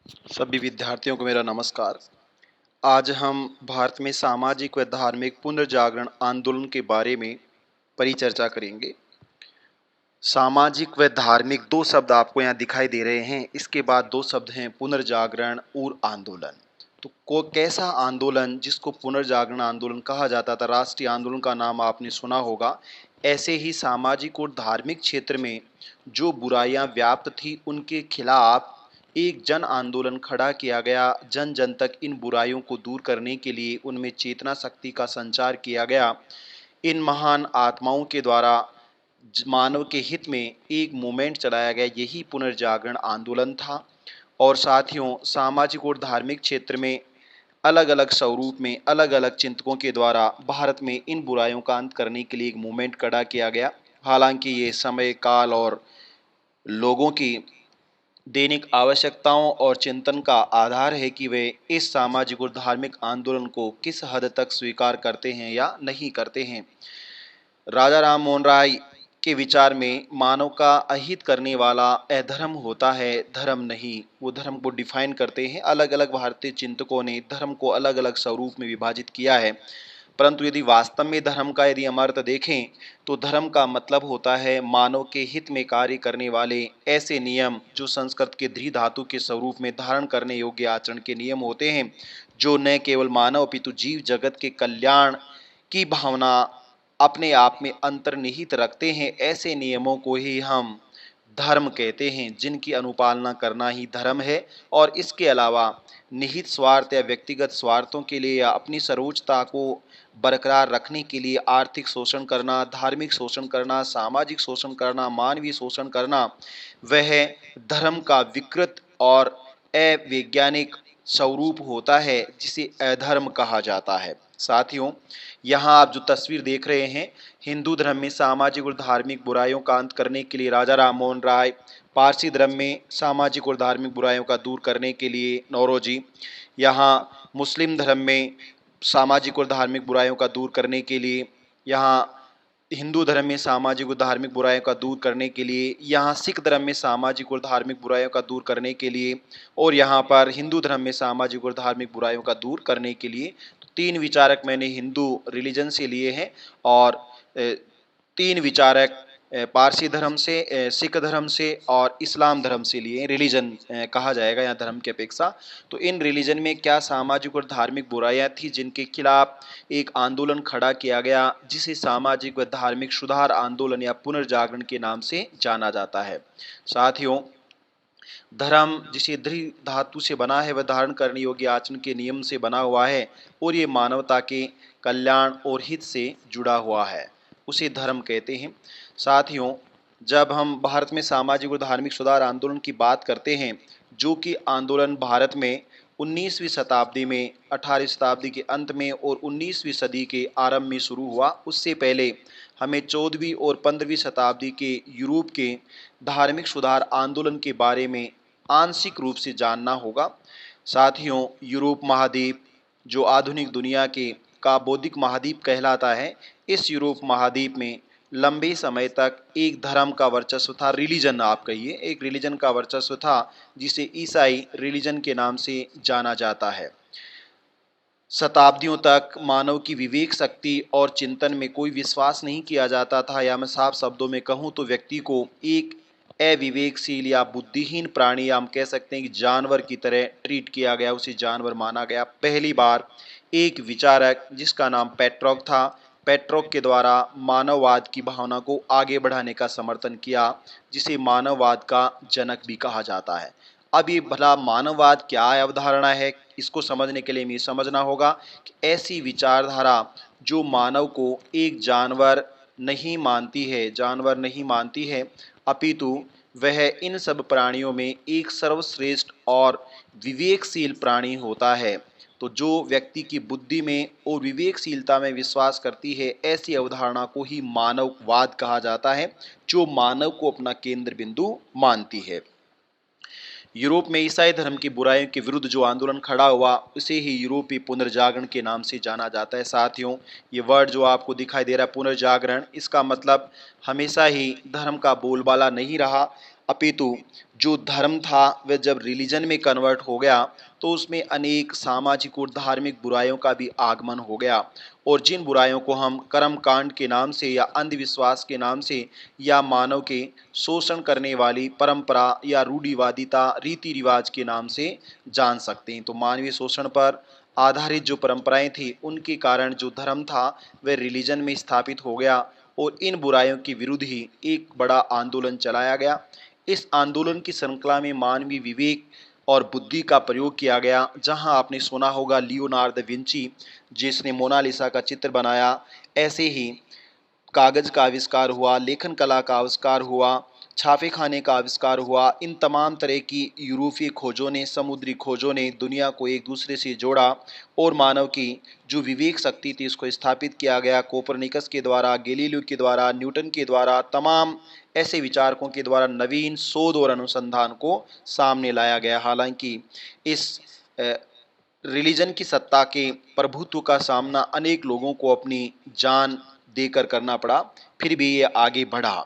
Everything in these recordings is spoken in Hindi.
सभी विद्यार्थियों को मेरा नमस्कार। आज हम भारत में सामाजिक व धार्मिक पुनर्जागरण आंदोलन के बारे में परिचर्चा करेंगे। सामाजिक व धार्मिक दो शब्द आपको यहाँ दिखाई दे रहे हैं। इसके बाद दो शब्द हैं पुनर्जागरण और आंदोलन। तो को कैसा आंदोलन जिसको पुनर्जागरण आंदोलन कहा जाता था, राष्ट्रीय आंदोलन का नाम आपने सुना होगा। ऐसे ही सामाजिक और धार्मिक क्षेत्र में जो बुराइयां व्याप्त थी उनके खिलाफ एक जन आंदोलन खड़ा किया गया। जन जन तक इन बुराइयों को दूर करने के लिए उनमें चेतना शक्ति का संचार किया गया। इन महान आत्माओं के द्वारा मानव के हित में एक मूवमेंट चलाया गया, यही पुनर्जागरण आंदोलन था। और साथियों, सामाजिक और धार्मिक क्षेत्र में अलग अलग स्वरूप में अलग अलग चिंतकों के द्वारा भारत में इन बुराइयों का अंत करने के लिए एक मूवमेंट खड़ा किया गया। हालांकि ये समय काल और लोगों की दैनिक आवश्यकताओं और चिंतन का आधार है कि वे इस सामाजिक और धार्मिक आंदोलन को किस हद तक स्वीकार करते हैं या नहीं करते हैं। राजा राम मोहन राय के विचार में मानव का अहित करने वाला अधर्म होता है, धर्म नहीं। वो धर्म को डिफाइन करते हैं। अलग अलग भारतीय चिंतकों ने धर्म को अलग अलग स्वरूप में विभाजित किया है, परंतु यदि वास्तव में धर्म का यदि हम अर्थ देखें तो धर्म का मतलब होता है मानव के हित में कार्य करने वाले ऐसे नियम जो संस्कृत के धृ धातु के स्वरूप में धारण करने योग्य आचरण के नियम होते हैं, जो न केवल मानव अपितु जीव जगत के कल्याण की भावना अपने आप में अंतर्निहित रखते हैं। ऐसे नियमों को ही हम धर्म कहते हैं, जिनकी अनुपालना करना ही धर्म है। और इसके अलावा निहित स्वार्थ या व्यक्तिगत स्वार्थों के लिए या अपनी सर्वोच्चता को बरकरार रखने के लिए आर्थिक शोषण करना, धार्मिक शोषण करना, सामाजिक शोषण करना, मानवीय शोषण करना, वह धर्म का विकृत और अवैज्ञानिक स्वरूप होता है, जिसे अधर्म कहा जाता है। साथियों, यहाँ आप जो तस्वीर देख रहे हैं, हिंदू धर्म में सामाजिक और धार्मिक बुराइयों का अंत करने के लिए राजा राम मोहन राय, पारसी धर्म में सामाजिक और धार्मिक बुराइयों का दूर करने के लिए नौरोजी, यहाँ मुस्लिम धर्म में सामाजिक और धार्मिक बुराइयों का दूर करने के लिए, यहाँ हिंदू धर्म में सामाजिक और धार्मिक बुराइयों का दूर करने के लिए, यहाँ सिख धर्म में सामाजिक और धार्मिक बुराइयों का दूर करने के लिए, और यहाँ पर हिंदू धर्म में सामाजिक और धार्मिक बुराइयों का दूर करने के लिए। तो तीन विचारक मैंने हिंदू रिलीजन से लिए हैं और तीन विचारक पारसी धर्म से, सिख धर्म से और इस्लाम धर्म से लिए। रिलीजन कहा जाएगा यहाँ धर्म की अपेक्षा। तो इन रिलीजन में क्या सामाजिक और धार्मिक बुराइयां थी जिनके खिलाफ एक आंदोलन खड़ा किया गया, जिसे सामाजिक व धार्मिक सुधार आंदोलन या पुनर्जागरण के नाम से जाना जाता है। साथियों, धर्म जिसे धृ धातु से बना है वह धारण करने योग्य आचरण के नियम से बना हुआ है और ये मानवता के कल्याण और हित से जुड़ा हुआ है, उसे धर्म कहते हैं। साथियों, जब हम भारत में सामाजिक और धार्मिक सुधार आंदोलन की बात करते हैं, जो कि आंदोलन भारत में 19वीं शताब्दी में, 18वीं शताब्दी के अंत में और 19वीं सदी के आरंभ में शुरू हुआ, उससे पहले हमें 14वीं और 15वीं शताब्दी के यूरोप के धार्मिक सुधार आंदोलन के बारे में आंशिक रूप से जानना होगा। साथियों, यूरोप महाद्वीप जो आधुनिक दुनिया के का बौद्धिक महाद्वीप कहलाता है, इस यूरोप महाद्वीप में लंबे समय तक एक धर्म का वर्चस्व था, रिलीजन आप कहिए, एक रिलीजन का वर्चस्व था जिसे ईसाई रिलीजन के नाम से जाना जाता है। शताब्दियों तक मानव की विवेक शक्ति और चिंतन में कोई विश्वास नहीं किया जाता था, या मैं साफ शब्दों में कहूँ तो व्यक्ति को एक अविवेकशील या बुद्धिहीन प्राणी, या हम कह सकते हैं कि जानवर की तरह ट्रीट किया गया, उसे जानवर माना गया। पहली बार एक विचारक जिसका नाम पेट्रोक था, पेट्रोक के द्वारा मानववाद की भावना को आगे बढ़ाने का समर्थन किया, जिसे मानववाद का जनक भी कहा जाता है। अब ये भला मानववाद क्या अवधारणा है, इसको समझने के लिए हमें समझना होगा कि ऐसी विचारधारा जो मानव को एक जानवर नहीं मानती है, जानवर नहीं मानती है, अपितु वह इन सब प्राणियों में एक सर्वश्रेष्ठ और विवेकशील प्राणी होता है। तो जो व्यक्ति की बुद्धि में और विवेकशीलता में विश्वास करती है, ऐसी अवधारणा को ही मानववाद कहा जाता है, जो मानव को अपना केंद्र बिंदु मानती है। यूरोप में ईसाई धर्म की बुराइयों के विरुद्ध जो आंदोलन खड़ा हुआ, उसे ही यूरोपीय पुनर्जागरण के नाम से जाना जाता है। साथियों, ये वर्ड जो आपको दिखाई दे रहा है पुनर्जागरण, इसका मतलब हमेशा ही धर्म का बोलबाला नहीं रहा। अपितु जो धर्म था वह जब रिलीजन में कन्वर्ट हो गया तो उसमें अनेक सामाजिक और धार्मिक बुराइयों का भी आगमन हो गया। और जिन बुराइयों को हम कर्म कांड के नाम से या अंधविश्वास के नाम से या मानव के शोषण करने वाली परंपरा या रूढ़िवादिता रीति रिवाज के नाम से जान सकते हैं। तो मानवीय शोषण पर आधारित जो परंपराएं थी उनके कारण जो धर्म था वह रिलीजन में स्थापित हो गया और इन बुराइयों के विरुद्ध ही एक बड़ा आंदोलन चलाया गया। इस आंदोलन की श्रृंखला में मानवीय विवेक और बुद्धि का प्रयोग किया गया। जहां आपने सुना होगा लियोनार्डो दा विंची जिसने मोनालिसा का चित्र बनाया, ऐसे ही कागज का आविष्कार हुआ, लेखन कला का आविष्कार हुआ, छापे खाने का आविष्कार हुआ। इन तमाम तरह की यूरोपीय खोजों ने, समुद्री खोजों ने दुनिया को एक दूसरे से जोड़ा और मानव की जो विवेक शक्ति थी उसको स्थापित किया गया। कोपरनिकस के द्वारा, गैलीलियो के द्वारा, न्यूटन के द्वारा, तमाम ऐसे विचारकों के द्वारा नवीन शोध और अनुसंधान को सामने लाया गया। हालांकि इस रिलीजन की सत्ता के प्रभुत्व का सामना अनेक लोगों को अपनी जान देकर करना पड़ा, फिर भी ये आगे बढ़ा।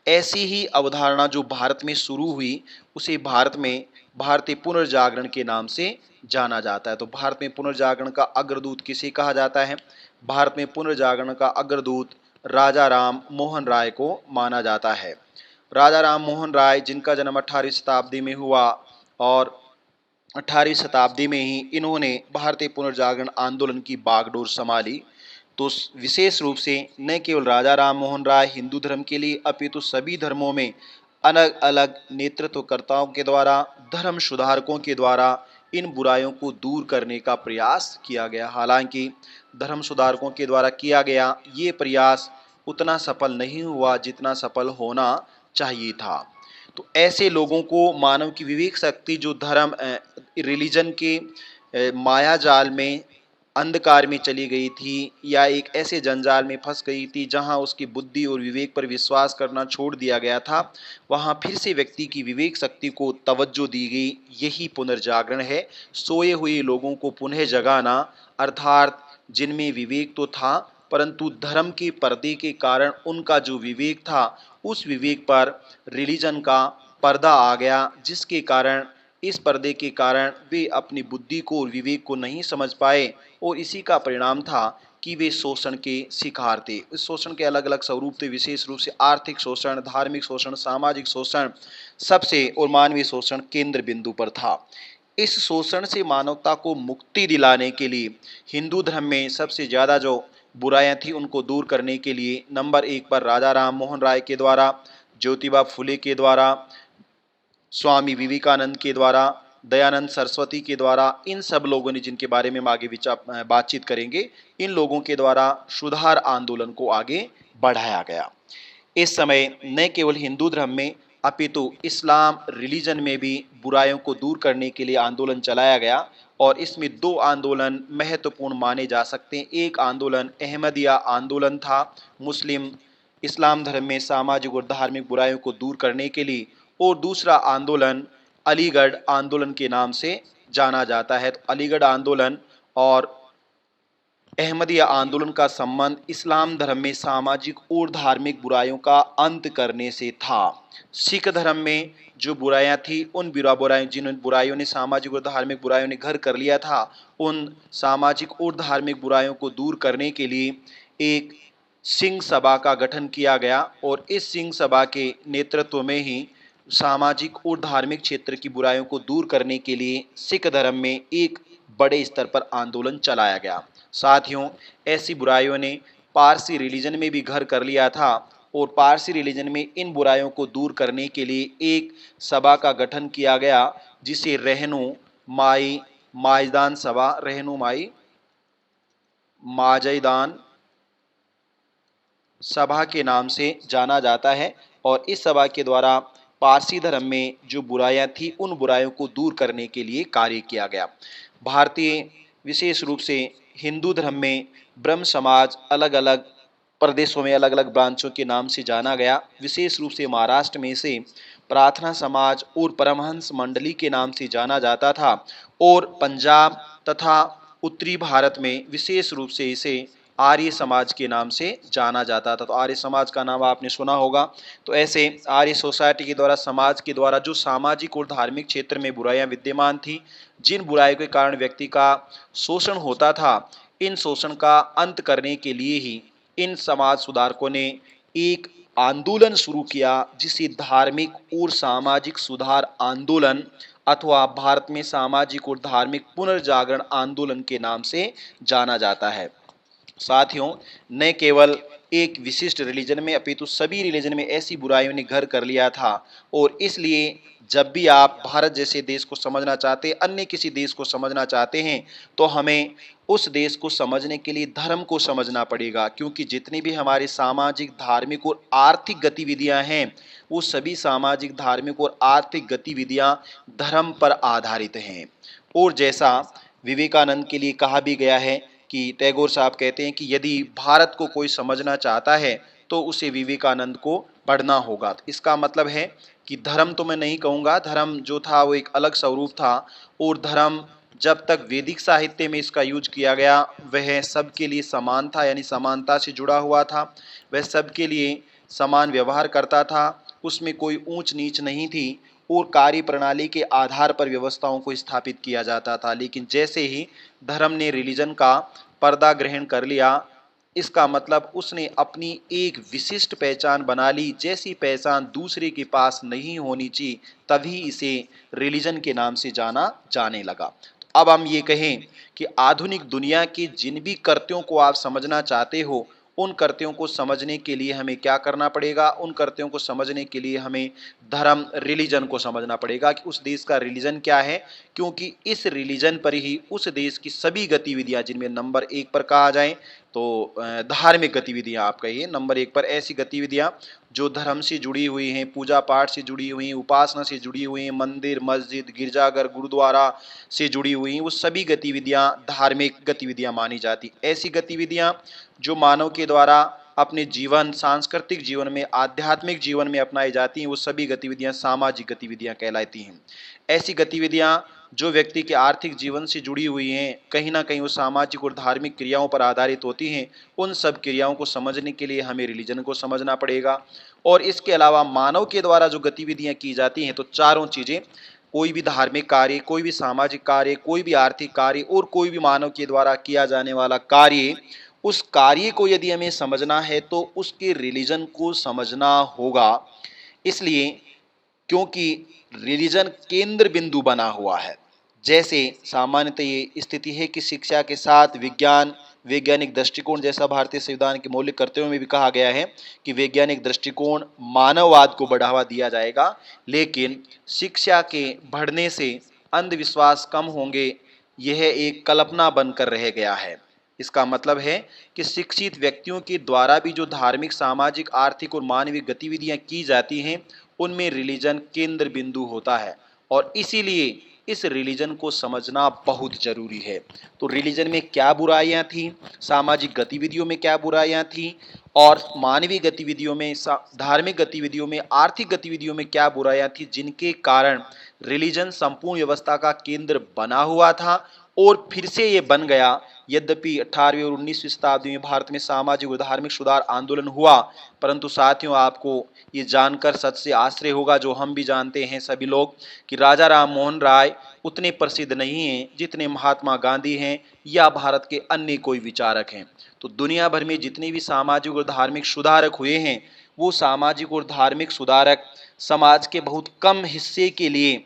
ऐसी ही अवधारणा जो भारत में शुरू हुई उसे भारत में भारतीय पुनर्जागरण के नाम से जाना जाता है। तो भारत में पुनर्जागरण का अग्रदूत किसे कहा जाता है? भारत में पुनर्जागरण का अग्रदूत राजा राम मोहन राय को माना जाता है। राजा राम मोहन राय जिनका जन्म 18वीं शताब्दी में हुआ और 18वीं शताब्दी में ही इन्होंने भारतीय पुनर्जागरण आंदोलन की बागडोर संभाली। तो विशेष रूप से न केवल राजा राम मोहन राय हिंदू धर्म के लिए अपितु सभी धर्मों में अलग अलग नेतृत्वकर्ताओं के द्वारा, धर्म सुधारकों के द्वारा इन बुराइयों को दूर करने का प्रयास किया गया। हालांकि धर्म सुधारकों के द्वारा किया गया ये प्रयास उतना सफल नहीं हुआ जितना सफल होना चाहिए था। तो ऐसे लोगों को मानव की विवेक शक्ति जो धर्म रिलीजन के माया जाल में अंधकार में चली गई थी या एक ऐसे जंजाल में फंस गई थी जहां उसकी बुद्धि और विवेक पर विश्वास करना छोड़ दिया गया था, वहां फिर से व्यक्ति की विवेक शक्ति को तवज्जो दी गई। यही पुनर्जागरण है, सोए हुए लोगों को पुनः जगाना। अर्थात जिनमें विवेक तो था परंतु धर्म के पर्दे के कारण उनका जो विवेक था उस विवेक पर रिलीजन का पर्दा आ गया, जिसके कारण इस पर्दे के कारण वे अपनी बुद्धि को और विवेक को नहीं समझ पाए और इसी का परिणाम था कि वे शोषण के शिकार थे। इस शोषण के अलग अलग स्वरूप थे, विशेष रूप से आर्थिक शोषण, धार्मिक शोषण, सामाजिक शोषण, सबसे और मानवीय शोषण केंद्र बिंदु पर था। इस शोषण से मानवता को मुक्ति दिलाने के लिए हिंदू धर्म में सबसे ज़्यादा जो बुराइयां थी उनको दूर करने के लिए नंबर 1 पर राजा राम मोहन राय के द्वारा, ज्योतिबा फुले के द्वारा, स्वामी विवेकानंद के द्वारा, दयानंद सरस्वती के द्वारा, इन सब लोगों ने जिनके बारे में हम आगे बातचीत करेंगे, इन लोगों के द्वारा सुधार आंदोलन को आगे बढ़ाया गया। इस समय न केवल हिंदू धर्म में अपितु इस्लाम रिलीजन में भी बुराइयों को दूर करने के लिए आंदोलन चलाया गया और इसमें 2 आंदोलन महत्वपूर्ण माने जा सकते हैं। एक आंदोलन अहमदिया आंदोलन था, मुस्लिम इस्लाम धर्म में सामाजिक और धार्मिक बुराइयों को दूर करने के लिए, और दूसरा आंदोलन अलीगढ़ आंदोलन के नाम से जाना जाता है। तो अलीगढ़ आंदोलन और अहमदिया आंदोलन का संबंध इस्लाम धर्म में सामाजिक और धार्मिक बुराइयों का अंत करने से था। सिख धर्म में जो बुराइयां थी उन जिन बुराइयों ने सामाजिक और धार्मिक बुराइयों ने घर कर लिया था, उन सामाजिक और धार्मिक बुराइयों को दूर करने के लिए एक सिंह सभा का गठन किया गया और इस सिंह सभा के नेतृत्व में ही सामाजिक और धार्मिक क्षेत्र की बुराइयों को दूर करने के लिए सिख धर्म में एक बड़े स्तर पर आंदोलन चलाया गया। साथियों, ऐसी बुराइयों ने पारसी रिलीजन में भी घर कर लिया था और पारसी रिलीजन में इन बुराइयों को दूर करने के लिए एक सभा का गठन किया गया जिसे रहनुमाई माजदान सभा, रहनुमाई माजदान सभा के नाम से जाना जाता है। और इस सभा के द्वारा पारसी धर्म में जो बुराइयां थी उन बुराइयों को दूर करने के लिए कार्य किया गया। भारतीय विशेष रूप से हिंदू धर्म में ब्रह्म समाज अलग अलग प्रदेशों में अलग अलग ब्रांचों के नाम से जाना गया। विशेष रूप से महाराष्ट्र में इसे प्रार्थना समाज और परमहंस मंडली के नाम से जाना जाता था और पंजाब तथा उत्तरी भारत में विशेष रूप से इसे आर्य समाज के नाम से जाना जाता था। तो आर्य समाज का नाम आपने सुना होगा। तो ऐसे आर्य सोसाइटी के द्वारा, समाज के द्वारा जो सामाजिक और धार्मिक क्षेत्र में बुराइयां विद्यमान थी, जिन बुराइयों के कारण व्यक्ति का शोषण होता था, इन शोषण का अंत करने के लिए ही इन समाज सुधारकों ने एक आंदोलन शुरू किया, जिसे धार्मिक और सामाजिक सुधार आंदोलन अथवा भारत में सामाजिक और धार्मिक पुनर्जागरण आंदोलन के नाम से जाना जाता है। साथियों, न केवल एक विशिष्ट रिलीजन में अपितु सभी रिलीजन में ऐसी बुराइयों ने घर कर लिया था। और इसलिए जब भी आप भारत जैसे देश को समझना चाहते हैं, अन्य किसी देश को समझना चाहते हैं, तो हमें उस देश को समझने के लिए धर्म को समझना पड़ेगा, क्योंकि जितनी भी हमारी सामाजिक, धार्मिक और आर्थिक गतिविधियां हैं, वो सभी सामाजिक, धार्मिक और आर्थिक गतिविधियां धर्म पर आधारित हैं। और जैसा विवेकानंद के लिए कहा भी गया है कि टैगोर साहब कहते हैं कि यदि भारत को कोई समझना चाहता है तो उसे विवेकानंद को पढ़ना होगा। तो इसका मतलब है कि धर्म तो मैं नहीं कहूँगा, धर्म जो था वो एक अलग स्वरूप था। और धर्म जब तक वैदिक साहित्य में इसका यूज किया गया, वह सबके लिए समान था, यानी समानता से जुड़ा हुआ था। वह सबके लिए समान व्यवहार करता था, उसमें कोई ऊंच नीच नहीं थी, और कार्य प्रणाली के आधार पर व्यवस्थाओं को स्थापित किया जाता था। लेकिन जैसे ही धर्म ने रिलीजन का पर्दा ग्रहण कर लिया, इसका मतलब उसने अपनी एक विशिष्ट पहचान बना ली, जैसी पहचान दूसरे के पास नहीं होनी चाहिए, तभी इसे रिलीजन के नाम से जाना जाने लगा। तो अब हम ये कहें कि आधुनिक दुनिया के जिन भी कृत्यों को आप समझना चाहते हो, उन कृत्यों को समझने के लिए हमें क्या करना पड़ेगा? उन कृत्यों को समझने के लिए हमें धर्म, रिलीजन को समझना पड़ेगा कि उस देश का रिलीजन क्या है, क्योंकि इस रिलीजन पर ही उस देश की सभी गतिविधियां, जिनमें नंबर एक पर कहा जाए तो धार्मिक गतिविधियां, आप कहिए नंबर एक पर ऐसी गतिविधियां जो धर्म से जुड़ी हुई हैं, पूजा पाठ से जुड़ी हुई हैं, उपासना से जुड़ी हुई हैं, मंदिर, मस्जिद, गिरजाघर, गुरुद्वारा से जुड़ी हुई हैं, वो सभी गतिविधियां धार्मिक गतिविधियां मानी जाती। ऐसी गतिविधियां जो मानव के द्वारा अपने जीवन, सांस्कृतिक जीवन में, आध्यात्मिक जीवन में अपनाई जाती हैं, वो सभी गतिविधियां सामाजिक गतिविधियां कहलाती हैं। ऐसी गतिविधियां जो व्यक्ति के आर्थिक जीवन से जुड़ी हुई हैं, कहीं ना कहीं वो सामाजिक और धार्मिक क्रियाओं पर आधारित होती हैं। उन सब क्रियाओं को समझने के लिए हमें रिलीजन को समझना पड़ेगा। और इसके अलावा मानव के द्वारा जो गतिविधियां की जाती हैं, तो चारों चीजें, कोई भी धार्मिक कार्य, कोई भी सामाजिक कार्य, कोई भी आर्थिक कार्य और कोई भी मानव के द्वारा किया जाने वाला कार्य, उस कार्य को यदि हमें समझना है तो उसके रिलीजन को समझना होगा। इसलिए, क्योंकि रिलीजन केंद्र बिंदु बना हुआ है। जैसे सामान्यतः ये स्थिति है कि शिक्षा के साथ विज्ञान, वैज्ञानिक दृष्टिकोण, जैसा भारतीय संविधान के मौलिक कर्तव्यों में भी कहा गया है कि वैज्ञानिक दृष्टिकोण, मानववाद को बढ़ावा दिया जाएगा। लेकिन शिक्षा के बढ़ने से अंधविश्वास कम होंगे, यह एक कल्पना बनकर रह गया है। इसका मतलब है कि शिक्षित व्यक्तियों के द्वारा भी जो धार्मिक, सामाजिक, आर्थिक और मानवीय गतिविधियां की जाती हैं, उनमें रिलीजन केंद्र बिंदु होता है। और इसीलिए इस रिलीजन को समझना बहुत जरूरी है। तो रिलीजन में क्या बुराइयां थी, सामाजिक गतिविधियों में क्या बुराइयां थी, और मानवीय गतिविधियों में, धार्मिक गतिविधियों में, आर्थिक गतिविधियों में क्या बुराइयां थी, जिनके कारण रिलीजन संपूर्ण व्यवस्था का केंद्र बना हुआ था और फिर से ये बन गया। यद्यपि 18वीं और 19वीं शताब्दी में भारत में सामाजिक और धार्मिक सुधार आंदोलन हुआ, परंतु साथियों, आपको ये जानकर सच से आश्चर्य होगा, जो हम भी जानते हैं सभी लोग, कि राजा राम मोहन राय उतने प्रसिद्ध नहीं हैं जितने महात्मा गांधी हैं या भारत के अन्य कोई विचारक हैं। तो दुनिया भर में जितने भी सामाजिक और धार्मिक सुधारक हुए हैं, वो सामाजिक और धार्मिक सुधारक समाज के बहुत कम हिस्से के लिए,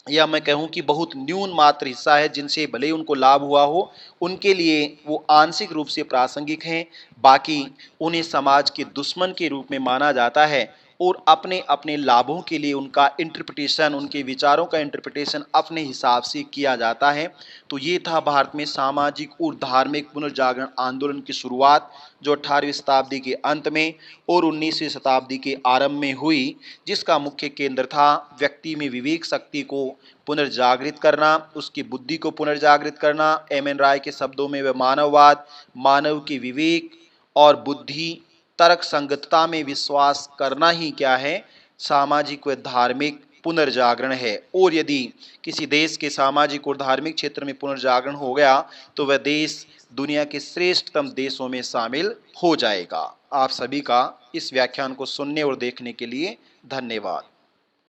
या मैं कहूं कि बहुत न्यून मात्र हिस्सा है, जिनसे भले ही उनको लाभ हुआ हो, उनके लिए वो आंशिक रूप से प्रासंगिक हैं। बाकी उन्हें समाज के दुश्मन के रूप में माना जाता है और अपने अपने लाभों के लिए उनका इंटरप्रिटेशन, उनके विचारों का इंटरप्रिटेशन अपने हिसाब से किया जाता है। तो ये था भारत में सामाजिक और धार्मिक पुनर्जागरण आंदोलन की शुरुआत, जो 18वीं शताब्दी के अंत में और 19वीं शताब्दी के आरंभ में हुई, जिसका मुख्य केंद्र था व्यक्ति में विवेक शक्ति को पुनर्जागृत करना, उसकी बुद्धि को पुनर्जागृत करना। एम एन राय के शब्दों में वह मानववाद, मानव के विवेक और बुद्धि, तर्क संगतता में विश्वास करना ही क्या है, सामाजिक व धार्मिक पुनर्जागरण है। और यदि किसी देश के सामाजिक और धार्मिक क्षेत्र में पुनर्जागरण हो गया तो वह देश दुनिया के श्रेष्ठतम देशों में शामिल हो जाएगा। आप सभी का इस व्याख्यान को सुनने और देखने के लिए धन्यवाद।